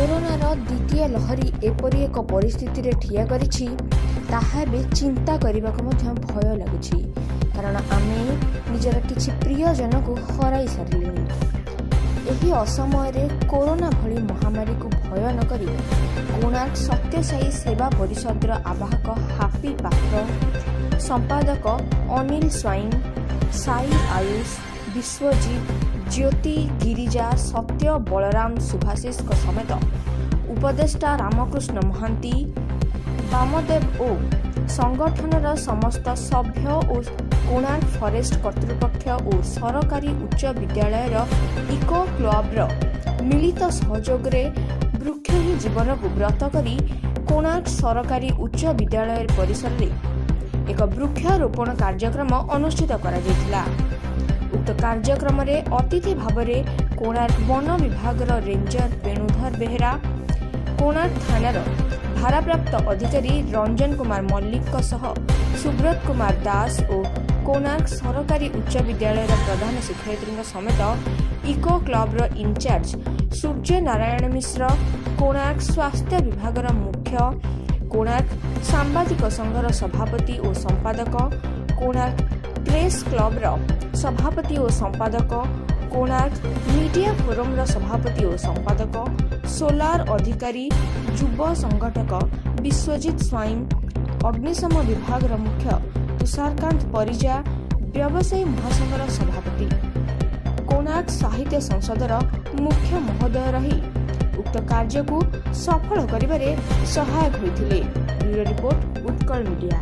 कोरोनार द्वितीय लहरी एपरी एक परिस्थिति रे ठिया करिछि ताहा बे चिंता करने को भय लगुछि कारण आमे निजर किछि प्रियजन को हराई सारे। यही असमय रे कोरोना भली महामारी को भय न करी कोणार्क सत्यसाई सेवा परिषद आवाहक हापी पात्र, संपादक अनिल स्वाइन, साई आयुष, विश्वजीत, ज्योति, गिरिजा, सत्य, बलराम, सुभाषिष समेत उपदेष्टा रामकृष्ण महांती, वामदेव ओ संगठनर समस्त सभ्य और कोणार्क फरेस्ट कर्तृपक्ष और सरकारी उच्च विद्यालयर इको क्लब मिलित सहयोग रे वृक्ष ही जीवन को व्रत करी कोणार्क सरकारी उच्च विद्यालय परिसर रे एक वृक्षारोपण कार्यक्रम अनुष्ठित करा जायतिला। उक्त कार्यक्रम रे अतिथि भाव में कोणार्क वन विभाग रेंजर वेणुधर बेहेरा, कोणार्क थानार भारप्राप्त अधिकारी रंजन कुमार मल्लिक सह सुब्रत कुमार दास और कोणार्क सरकारी उच्च विद्यालय प्रधान शिक्षयित्री समेत eco club in charge Surya Narayan Mishra, Konark स्वास्थ्य विभाग मुख्य, कोणार्क सांबादिक संघर सभापति और संपादक, कोणार्क प्रेस क्लब सभापति और संपादक, कोणार्क मीडिया फोरम सभापति और संपादक, सोलार अधिकारी युव संगठक विश्वजीत स्वाइन, अग्निशम विभाग मुख्य तुषारकांत परिजा, व्यवसायी महासंघर सभापति, कोणार्क साहित्य संसदर मुख्य महोदय रही उक्त कार्य को सफल करिबारे सहायक होइथिले। Bureau report Utkal media.